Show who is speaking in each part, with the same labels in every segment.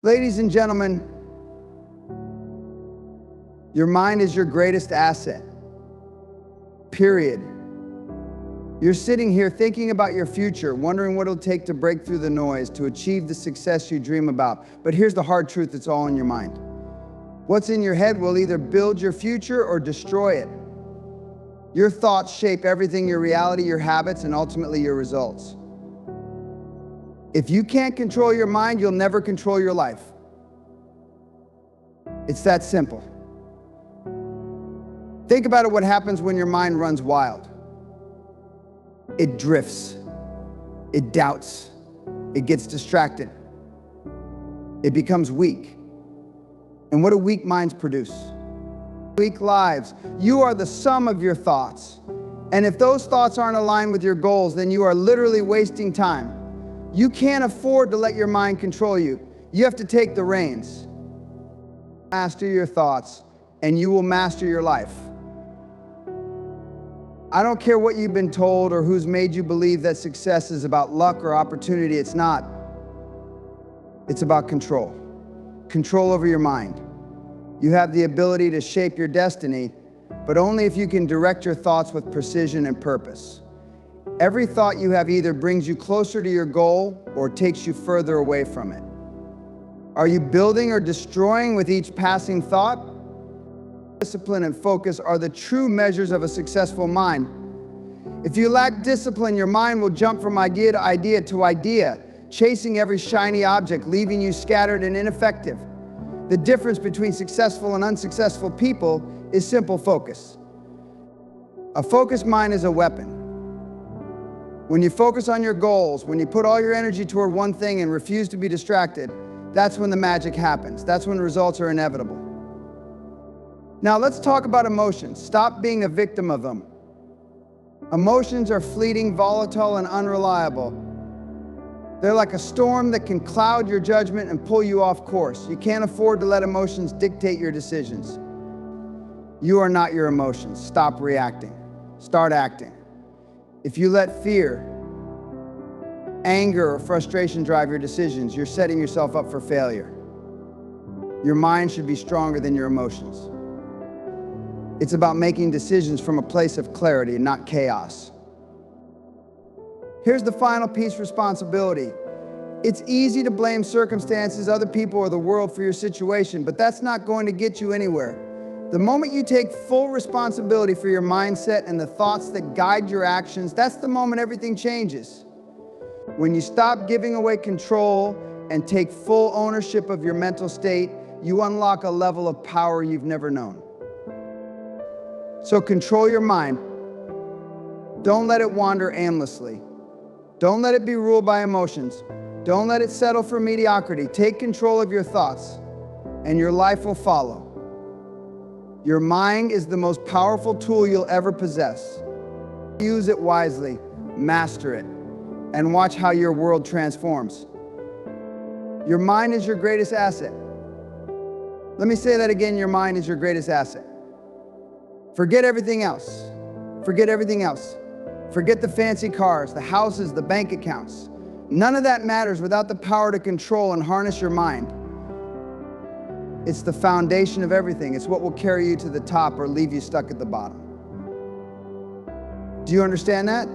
Speaker 1: Ladies and gentlemen, your mind is your greatest asset. Period. You're sitting here thinking about your future, wondering what it'll take to break through the noise, to achieve the success you dream about. But here's the hard truth, it's all in your mind. What's in your head will either build your future or destroy it. Your thoughts shape everything, your reality, your habits, and ultimately your results. If you can't control your mind, you'll never control your life. It's that simple. Think about it, what happens when your mind runs wild. It drifts, it doubts, it gets distracted, it becomes weak. And what do weak minds produce? Weak lives. You are the sum of your thoughts. And if those thoughts aren't aligned with your goals, then you are literally wasting time. You can't afford to let your mind control you. You have to take the reins. Master your thoughts, and you will master your life. I don't care what you've been told or who's made you believe that success is about luck or opportunity. It's not. It's about control. Control over your mind. You have the ability to shape your destiny, but only if you can direct your thoughts with precision and purpose. Every thought you have either brings you closer to your goal or takes you further away from it. Are you building or destroying with each passing thought? Discipline and focus are the true measures of a successful mind. If you lack discipline, your mind will jump from idea to idea, chasing every shiny object, leaving you scattered and ineffective. The difference between successful and unsuccessful people is simple focus. A focused mind is a weapon. When you focus on your goals, when you put all your energy toward one thing and refuse to be distracted, that's when the magic happens. That's when results are inevitable. Now let's talk about emotions. Stop being a victim of them. Emotions are fleeting, volatile, and unreliable. They're like a storm that can cloud your judgment and pull you off course. You can't afford to let emotions dictate your decisions. You are not your emotions. Stop reacting. Start acting. If you let fear, anger, or frustration drive your decisions, you're setting yourself up for failure. Your mind should be stronger than your emotions. It's about making decisions from a place of clarity and not chaos. Here's the final piece: responsibility. It's easy to blame circumstances, other people, or the world for your situation, but that's not going to get you anywhere. The moment you take full responsibility for your mindset and the thoughts that guide your actions, that's the moment everything changes. When you stop giving away control and take full ownership of your mental state, you unlock a level of power you've never known. So control your mind. Don't let it wander aimlessly. Don't let it be ruled by emotions. Don't let it settle for mediocrity. Take control of your thoughts, and your life will follow. Your mind is the most powerful tool you'll ever possess. Use it wisely, master it, and watch how your world transforms. Your mind is your greatest asset. Let me say that again, your mind is your greatest asset. Forget everything else. Forget everything else. Forget the fancy cars, the houses, the bank accounts. None of that matters without the power to control and harness your mind. It's the foundation of everything. It's what will carry you to the top or leave you stuck at the bottom. Do you understand that?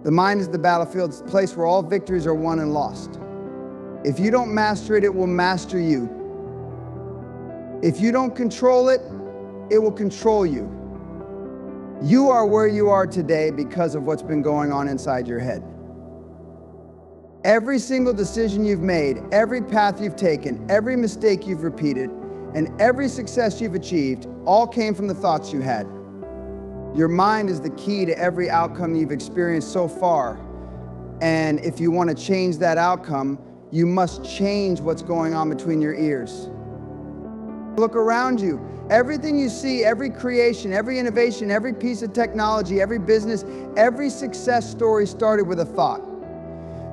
Speaker 1: The mind is the battlefield. It's the place where all victories are won and lost. If you don't master it, it will master you. If you don't control it, it will control you. You are where you are today because of what's been going on inside your head. Every single decision you've made, every path you've taken, every mistake you've repeated, and every success you've achieved all came from the thoughts you had. Your mind is the key to every outcome you've experienced so far. And if you want to change that outcome, you must change what's going on between your ears. Look around you. Everything you see, every creation, every innovation, every piece of technology, every business, every success story started with a thought.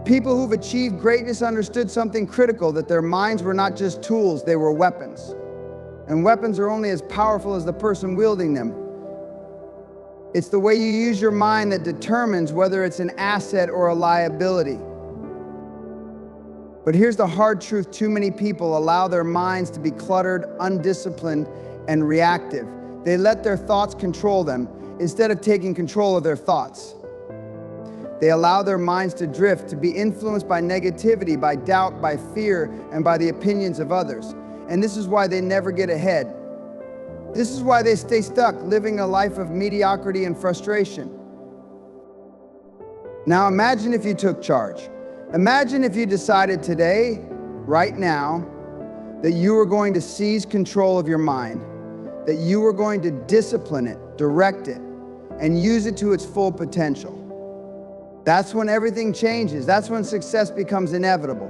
Speaker 1: People who've achieved greatness understood something critical, that their minds were not just tools, they were weapons. And weapons are only as powerful as the person wielding them. It's the way you use your mind that determines whether it's an asset or a liability. But here's the hard truth: too many people allow their minds to be cluttered, undisciplined, and reactive. They let their thoughts control them instead of taking control of their thoughts. They allow their minds to drift, to be influenced by negativity, by doubt, by fear, and by the opinions of others. And this is why they never get ahead. This is why they stay stuck, living a life of mediocrity and frustration. Now imagine if you took charge. Imagine if you decided today, right now, that you were going to seize control of your mind, that you were going to discipline it, direct it, and use it to its full potential. That's when everything changes. That's when success becomes inevitable.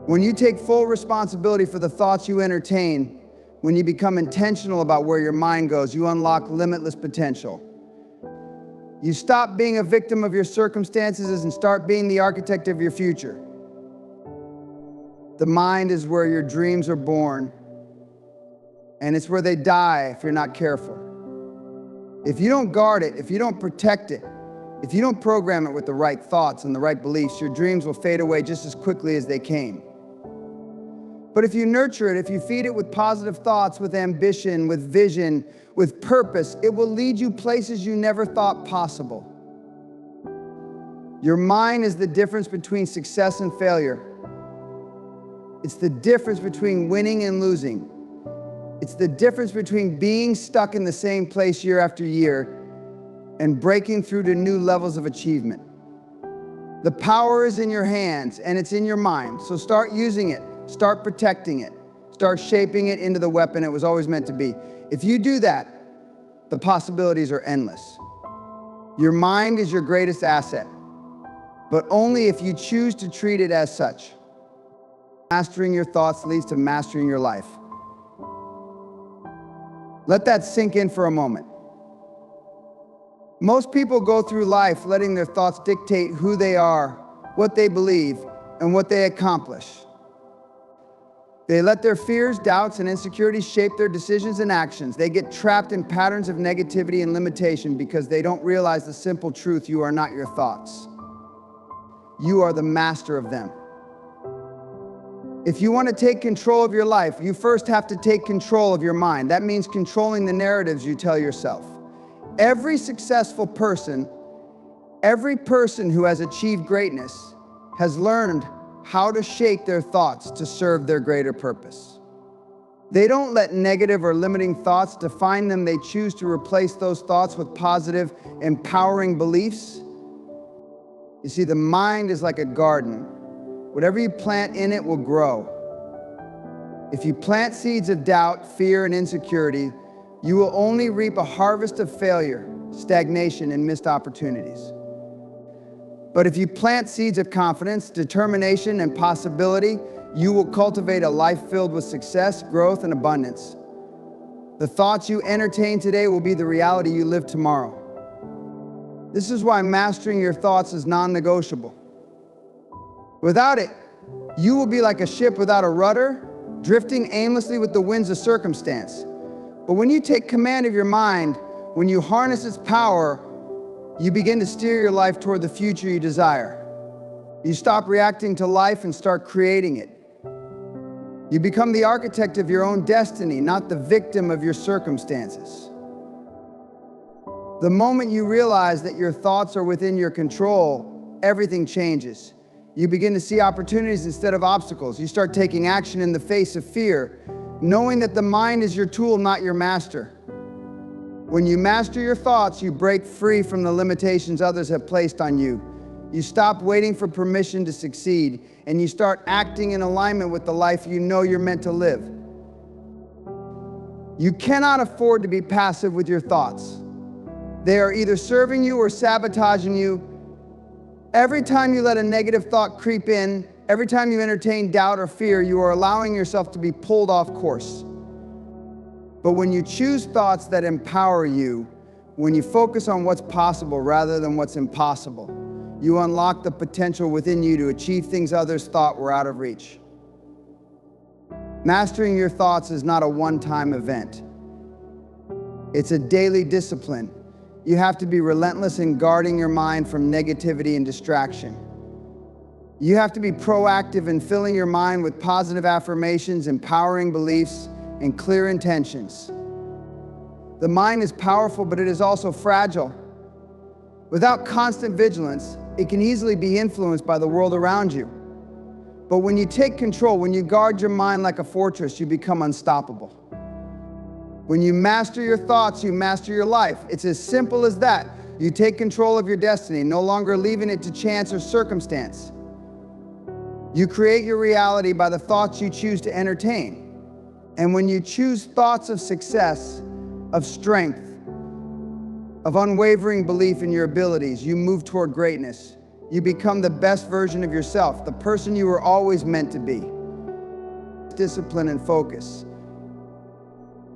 Speaker 1: When you take full responsibility for the thoughts you entertain, when you become intentional about where your mind goes, you unlock limitless potential. You stop being a victim of your circumstances and start being the architect of your future. The mind is where your dreams are born, and it's where they die if you're not careful. If you don't guard it, if you don't protect it, if you don't program it with the right thoughts and the right beliefs, your dreams will fade away just as quickly as they came. But if you nurture it, if you feed it with positive thoughts, with ambition, with vision, with purpose, it will lead you places you never thought possible. Your mind is the difference between success and failure. It's the difference between winning and losing. It's the difference between being stuck in the same place year after year and breaking through to new levels of achievement. The power is in your hands and it's in your mind, so start using it, start protecting it, start shaping it into the weapon it was always meant to be. If you do that, the possibilities are endless. Your mind is your greatest asset, but only if you choose to treat it as such. Mastering your thoughts leads to mastering your life. Let that sink in for a moment. Most people go through life letting their thoughts dictate who they are, what they believe, and what they accomplish. They let their fears, doubts, and insecurities shape their decisions and actions. They get trapped in patterns of negativity and limitation because they don't realize the simple truth: you are not your thoughts. You are the master of them. If you want to take control of your life, you first have to take control of your mind. That means controlling the narratives you tell yourself. Every successful person, every person who has achieved greatness, has learned how to shape their thoughts to serve their greater purpose. They don't let negative or limiting thoughts define them. They choose to replace those thoughts with positive, empowering beliefs. You see, the mind is like a garden. Whatever you plant in it will grow. If you plant seeds of doubt, fear, and insecurity, you will only reap a harvest of failure, stagnation, and missed opportunities. But if you plant seeds of confidence, determination, and possibility, you will cultivate a life filled with success, growth, and abundance. The thoughts you entertain today will be the reality you live tomorrow. This is why mastering your thoughts is non-negotiable. Without it, you will be like a ship without a rudder, drifting aimlessly with the winds of circumstance. But when you take command of your mind, when you harness its power, you begin to steer your life toward the future you desire. You stop reacting to life and start creating it. You become the architect of your own destiny, not the victim of your circumstances. The moment you realize that your thoughts are within your control, everything changes. You begin to see opportunities instead of obstacles. You start taking action in the face of fear, knowing that the mind is your tool, not your master. When you master your thoughts, you break free from the limitations others have placed on you. You stop waiting for permission to succeed, and you start acting in alignment with the life you know you're meant to live. You cannot afford to be passive with your thoughts. They are either serving you or sabotaging you. Every time you let a negative thought creep in, every time you entertain doubt or fear, you are allowing yourself to be pulled off course. But when you choose thoughts that empower you, when you focus on what's possible rather than what's impossible, you unlock the potential within you to achieve things others thought were out of reach. Mastering your thoughts is not a one-time event. It's a daily discipline. You have to be relentless in guarding your mind from negativity and distraction. You have to be proactive in filling your mind with positive affirmations, empowering beliefs, and clear intentions. The mind is powerful, but it is also fragile. Without constant vigilance, it can easily be influenced by the world around you. But when you take control, when you guard your mind like a fortress, you become unstoppable. When you master your thoughts, you master your life. It's as simple as that. You take control of your destiny, no longer leaving it to chance or circumstance. You create your reality by the thoughts you choose to entertain. And when you choose thoughts of success, of strength, of unwavering belief in your abilities, you move toward greatness. You become the best version of yourself, the person you were always meant to be. Discipline and focus.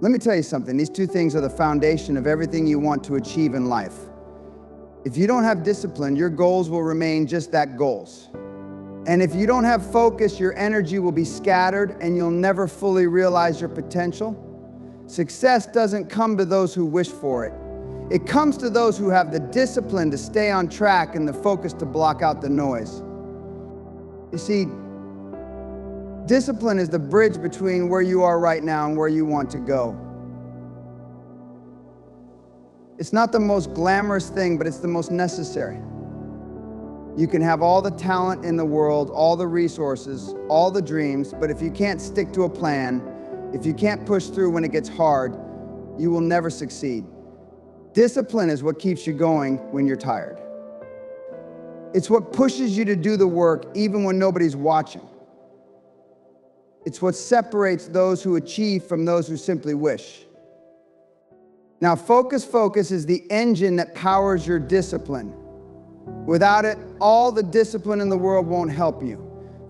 Speaker 1: Let me tell you something. These two things are the foundation of everything you want to achieve in life. If you don't have discipline, your goals will remain just that, goals. And if you don't have focus, your energy will be scattered and you'll never fully realize your potential. Success doesn't come to those who wish for it. It comes to those who have the discipline to stay on track and the focus to block out the noise. You see, discipline is the bridge between where you are right now and where you want to go. It's not the most glamorous thing, but it's the most necessary. You can have all the talent in the world, all the resources, all the dreams, but if you can't stick to a plan, if you can't push through when it gets hard, you will never succeed. Discipline is what keeps you going when you're tired. It's what pushes you to do the work even when nobody's watching. It's what separates those who achieve from those who simply wish. Now, focus is the engine that powers your discipline. Without it, all the discipline in the world won't help you.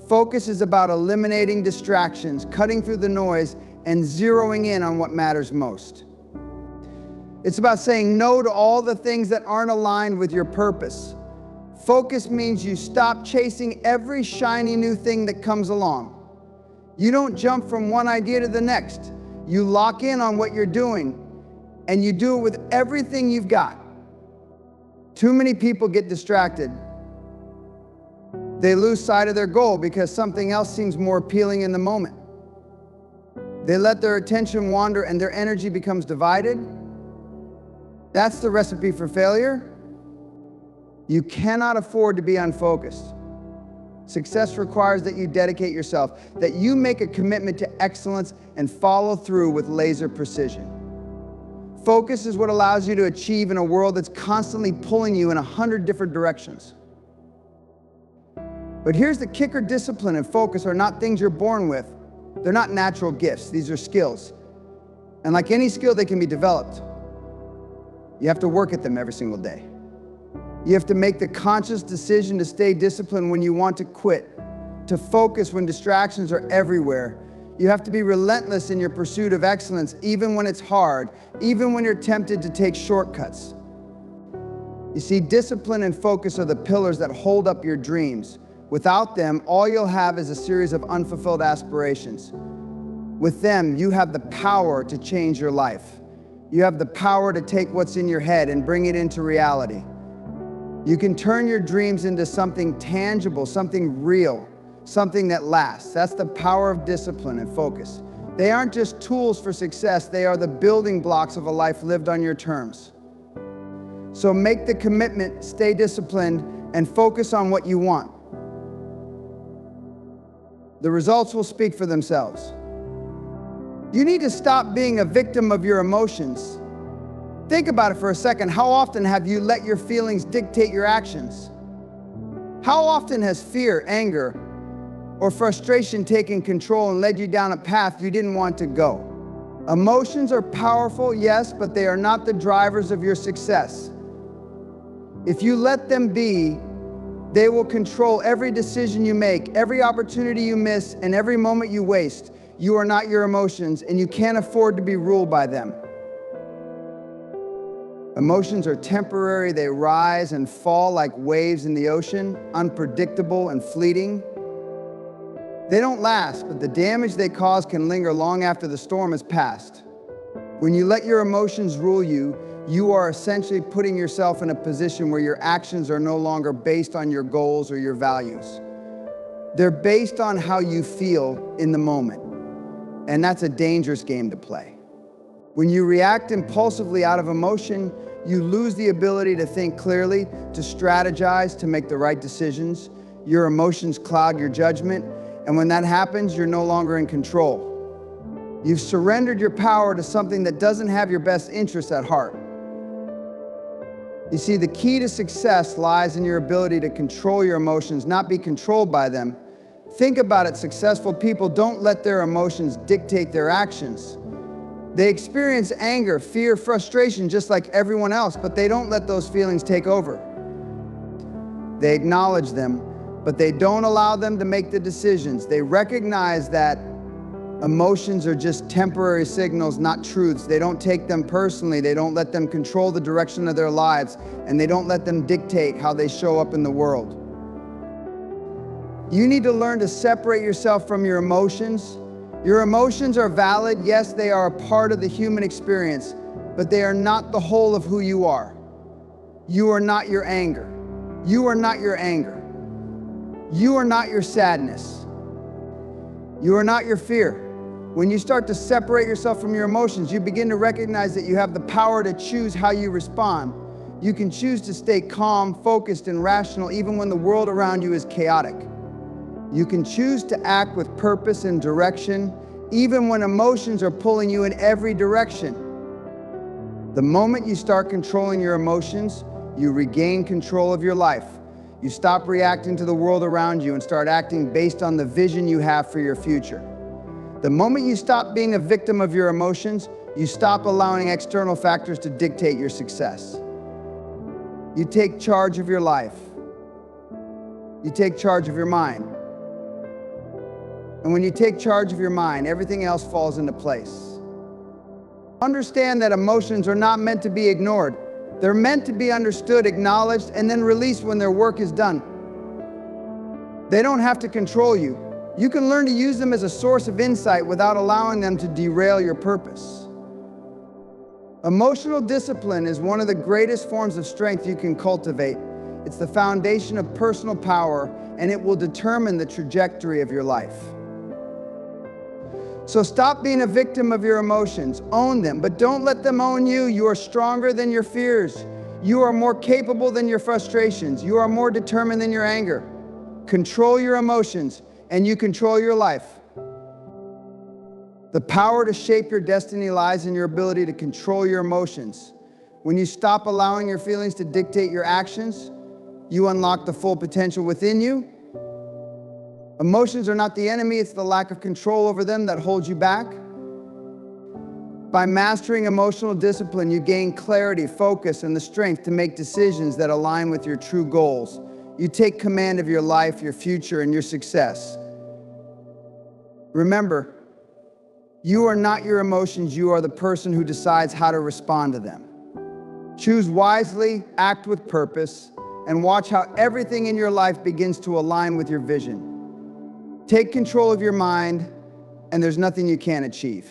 Speaker 1: Focus is about eliminating distractions, cutting through the noise, and zeroing in on what matters most. It's about saying no to all the things that aren't aligned with your purpose. Focus means you stop chasing every shiny new thing that comes along. You don't jump from one idea to the next. You lock in on what you're doing, and you do it with everything you've got. Too many people get distracted. They lose sight of their goal because something else seems more appealing in the moment. They let their attention wander and their energy becomes divided. That's the recipe for failure. You cannot afford to be unfocused. Success requires that you dedicate yourself, that you make a commitment to excellence and follow through with laser precision. Focus is what allows you to achieve in a world that's constantly pulling you in 100 different directions. But here's the kicker: discipline and focus are not things you're born with. They're not natural gifts. These are skills. And like any skill, they can be developed. You have to work at them every single day. You have to make the conscious decision to stay disciplined when you want to quit, to focus when distractions are everywhere. You have to be relentless in your pursuit of excellence, even when it's hard, even when you're tempted to take shortcuts. You see, discipline and focus are the pillars that hold up your dreams. Without them, all you'll have is a series of unfulfilled aspirations. With them, you have the power to change your life. You have the power to take what's in your head and bring it into reality. You can turn your dreams into something tangible, something real, something that lasts. That's the power of discipline and focus. They aren't just tools for success, they are the building blocks of a life lived on your terms. So make the commitment, stay disciplined, and focus on what you want. The results will speak for themselves. You need to stop being a victim of your emotions. Think about it for a second. How often have you let your feelings dictate your actions? How often has fear, anger, or frustration taken control and led you down a path you didn't want to go? Emotions are powerful, yes, but they are not the drivers of your success. If you let them be, they will control every decision you make, every opportunity you miss, and every moment you waste. You are not your emotions, and you can't afford to be ruled by them. Emotions are temporary. They rise and fall like waves in the ocean, unpredictable and fleeting. They don't last, but the damage they cause can linger long after the storm has passed. When you let your emotions rule you, you are essentially putting yourself in a position where your actions are no longer based on your goals or your values. They're based on how you feel in the moment. And that's a dangerous game to play. When you react impulsively out of emotion, you lose the ability to think clearly, to strategize, to make the right decisions. Your emotions cloud your judgment, and when that happens, you're no longer in control. You've surrendered your power to something that doesn't have your best interests at heart. You see, the key to success lies in your ability to control your emotions, not be controlled by them. Think about it, successful people don't let their emotions dictate their actions. They experience anger, fear, frustration just like everyone else, but they don't let those feelings take over. They acknowledge them, but they don't allow them to make the decisions. They recognize that emotions are just temporary signals, not truths. They don't take them personally. They don't let them control the direction of their lives, and they don't let them dictate how they show up in the world. You need to learn to separate yourself from your emotions. Your emotions are valid. Yes, they are a part of the human experience, but they are not the whole of who you are. You are not your anger. You are not your anger. You are not your sadness. You are not your fear. When you start to separate yourself from your emotions, you begin to recognize that you have the power to choose how you respond. You can choose to stay calm, focused, and rational even when the world around you is chaotic. You can choose to act with purpose and direction even when emotions are pulling you in every direction. The moment you start controlling your emotions, you regain control of your life. You stop reacting to the world around you and start acting based on the vision you have for your future. The moment you stop being a victim of your emotions, you stop allowing external factors to dictate your success. You take charge of your life. You take charge of your mind. And when you take charge of your mind, everything else falls into place. Understand that emotions are not meant to be ignored. They're meant to be understood, acknowledged, and then released when their work is done. They don't have to control you. You can learn to use them as a source of insight without allowing them to derail your purpose. Emotional discipline is one of the greatest forms of strength you can cultivate. It's the foundation of personal power, and it will determine the trajectory of your life. So stop being a victim of your emotions. Own them, but don't let them own you. You are stronger than your fears. You are more capable than your frustrations. You are more determined than your anger. Control your emotions, and you control your life. The power to shape your destiny lies in your ability to control your emotions. When you stop allowing your feelings to dictate your actions, you unlock the full potential within you. Emotions are not the enemy, it's the lack of control over them that holds you back. By mastering emotional discipline, you gain clarity, focus, and the strength to make decisions that align with your true goals. You take command of your life, your future, and your success. Remember, you are not your emotions, you are the person who decides how to respond to them. Choose wisely, act with purpose, and watch how everything in your life begins to align with your vision. Take control of your mind, and there's nothing you can't achieve.